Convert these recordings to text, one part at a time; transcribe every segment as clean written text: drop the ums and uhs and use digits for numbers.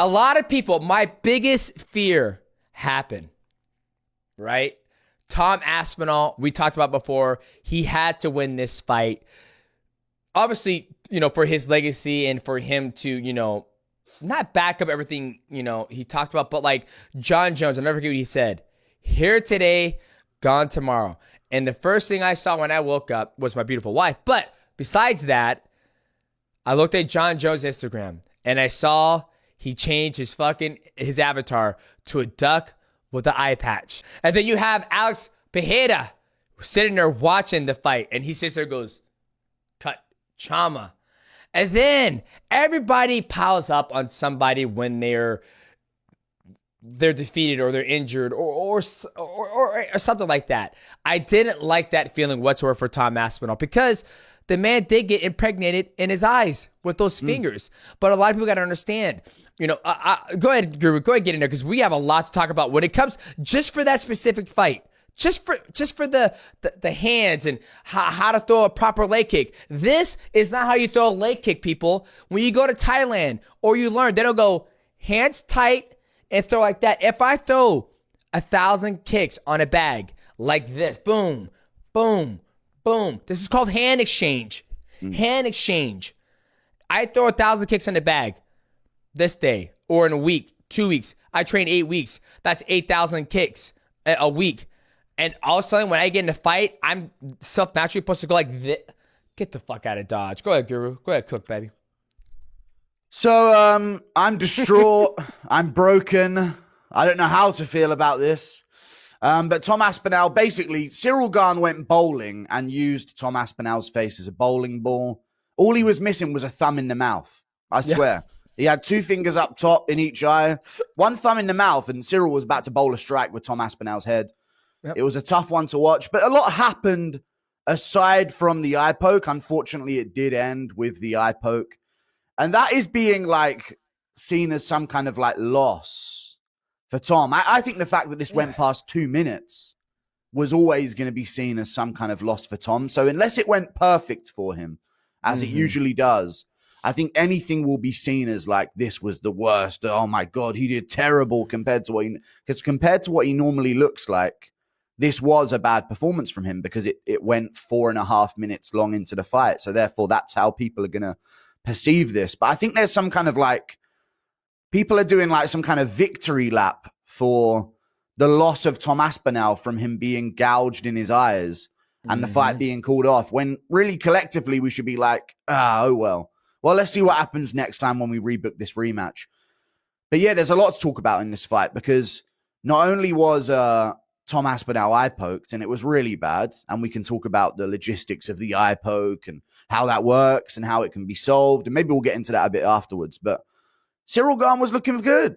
a lot of people, my biggest fear happened, right? Tom Aspinall, we talked about before, he had to win this fight. Obviously, for his legacy and for him to, not back up everything, he talked about, but like John Jones, I'll never forget what he said. Here today, gone tomorrow. And the first thing I saw when I woke up was my beautiful wife. But besides that, I looked at John Jones' Instagram and I saw he changed his avatar to a duck with an eye patch. And then you have Alex Pereira sitting there watching the fight, and he sits there and goes, cut, Chama. And then everybody piles up on somebody when they're defeated or they're injured or something like that. I didn't like that feeling whatsoever for Tom Aspinall because the man did get impregnated in his eyes with those fingers. But a lot of people got to understand, go ahead, Guru, go ahead, get in there because we have a lot to talk about when it comes just for that specific fight. Just for the hands and how to throw a proper leg kick. This is not how you throw a leg kick, people. When you go to Thailand or you learn, they don't go hands tight and throw like that. If I throw 1,000 kicks on a bag like this, boom, boom, boom. This is called hand exchange. Hand exchange. I throw 1,000 kicks on the bag this day or in a week, 2 weeks. I train 8 weeks. That's 8,000 kicks a week. And all of a sudden, when I get in a fight, I'm self-naturally supposed to go like this. Get the fuck out of Dodge. Go ahead, Guru. Go ahead, cook, baby. So, I'm distraught. I'm broken. I don't know how to feel about this. But Tom Aspinall, basically, Ciryl Gane went bowling and used Tom Aspinall's face as a bowling ball. All he was missing was a thumb in the mouth. I swear. Yeah. He had 2 fingers up top in each eye, 1 thumb in the mouth, and Ciryl was about to bowl a strike with Tom Aspinall's head. Yep. It was a tough one to watch, but a lot happened aside from the eye poke. Unfortunately, it did end with the eye poke. And that is being seen as some kind of loss for Tom. I think the fact that this went past 2 minutes was always going to be seen as some kind of loss for Tom. So unless it went perfect for him, as it usually does, I think anything will be seen as this was the worst. Oh my God, he did terrible compared to what he normally looks like. This was a bad performance from him because it went 4.5 minutes long into the fight. So therefore, that's how people are going to perceive this. But I think there's some kind of people are doing some kind of victory lap for the loss of Tom Aspinall from him being gouged in his eyes and the fight being called off. When really collectively we should be oh well. Well, let's see what happens next time when we rebook this rematch. But yeah, there's a lot to talk about in this fight because not only was Tom Aspinall eye poked, and it was really bad. And we can talk about the logistics of the eye poke and how that works and how it can be solved. And maybe we'll get into that a bit afterwards. But Ciryl Gane was looking good.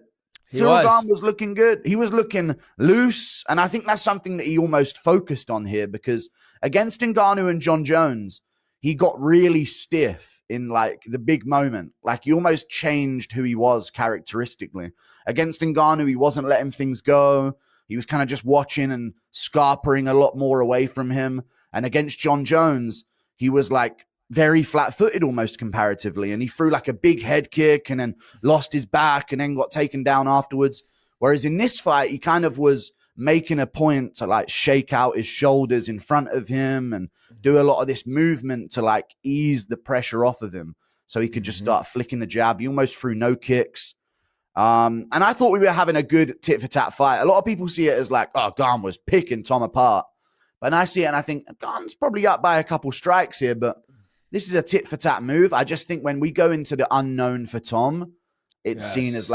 Ciryl Gane was looking good. He was looking loose. And I think that's something that he almost focused on here because against Ngannou and John Jones, he got really stiff in the big moment. He almost changed who he was characteristically. Against Ngannou, he wasn't letting things go. He was kind of just watching and scarpering a lot more away from him. And against John Jones, he was very flat-footed almost comparatively. And he threw a big head kick and then lost his back and then got taken down afterwards. Whereas in this fight, he kind of was making a point to shake out his shoulders in front of him and do a lot of this movement to ease the pressure off of him. So he could just start flicking the jab. He almost threw no kicks. And I thought we were having a good tit-for-tat fight. A lot of people see it as Gane was picking Tom apart. But I see it and I think, Gane's probably up by a couple strikes here, but this is a tit-for-tat move. I just think when we go into the unknown for Tom, it's seen as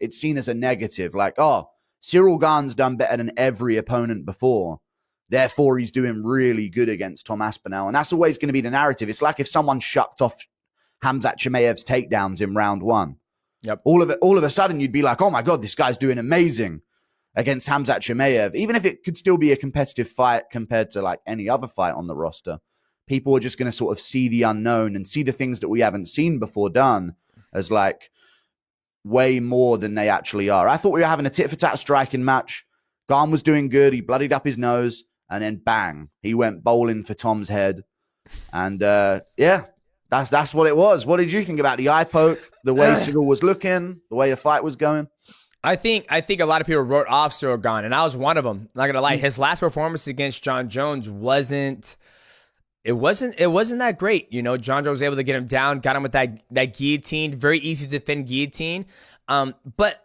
it's seen as a negative. Ciryl Gane's done better than every opponent before. Therefore, he's doing really good against Tom Aspinall. And that's always going to be the narrative. It's like if someone shucked off Khamzat Chimaev's takedowns in round 1. Yep. All of a sudden, you'd be like, oh my God, this guy's doing amazing against Khamzat Chimaev. Even if it could still be a competitive fight compared to any other fight on the roster, people are just going to sort of see the unknown and see the things that we haven't seen before done as way more than they actually are. I thought we were having a tit-for-tat striking match. Gane was doing good. He bloodied up his nose and then bang, he went bowling for Tom's head. And That's what it was. What did you think about the eye poke, the way Ciryl was looking, the way the fight was going? I think a lot of people wrote off Ciryl Gane, and I was one of them. Not gonna lie, his last performance against John Jones wasn't that great. You know, John Jones was able to get him down, got him with that guillotine, very easy to defend guillotine. But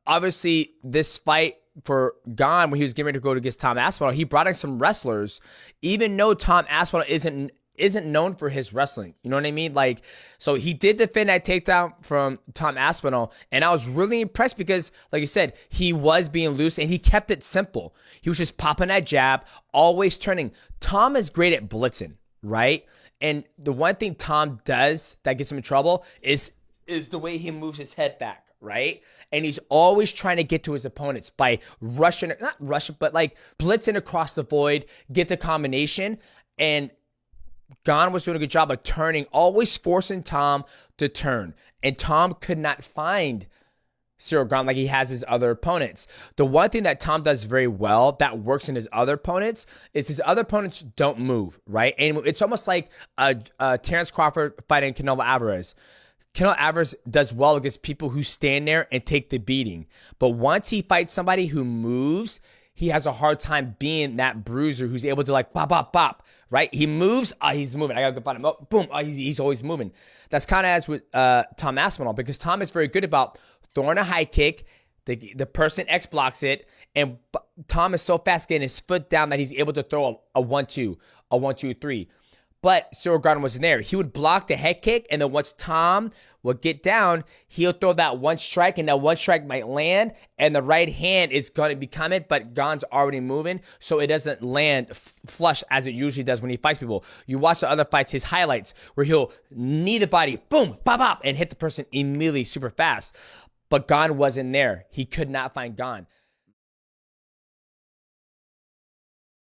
obviously, this fight for Gane, when he was getting ready to go against Tom Aspinall, he brought in some wrestlers, even though Tom Aspinall isn't known for his wrestling. You know what I mean? Like, so he did defend that takedown from Tom Aspinall, and I was really impressed because, like you said, he was being loose and he kept it simple. He was just popping that jab, always turning. Tom is great at blitzing, right? And the one thing Tom does that gets him in trouble is the way he moves his head back, right? And he's always trying to get to his opponents by not rushing, but like blitzing across the void, get the combination. And Gane was doing a good job of turning, always forcing Tom to turn. And Tom could not find Ciryl Gane like he has his other opponents. The one thing that Tom does very well that works in his other opponents is his other opponents don't move, right? And it's almost like Terrence Crawford fighting Canelo Alvarez. Canelo Alvarez does well against people who stand there and take the beating. But once he fights somebody who moves, he has a hard time being that bruiser who's able to like bop, bop, bop, right? He moves, he's moving. I gotta go find him. Oh, boom, he's always moving. That's kind of as with Tom Aspinall, because Tom is very good about throwing a high kick. The person X blocks it, and Tom is so fast getting his foot down that he's able to throw a 1-2, a 1-2-3. But Ciryl Gane wasn't there. He would block the head kick, and then once Tom would get down, he'll throw that one strike, and that one strike might land, and the right hand is going to be coming, but Gane's already moving, so it doesn't land flush as it usually does when he fights people. You watch the other fights, his highlights, where he'll knee the body, boom, pop, pop, and hit the person immediately super fast. But Gane wasn't there. He could not find Gane.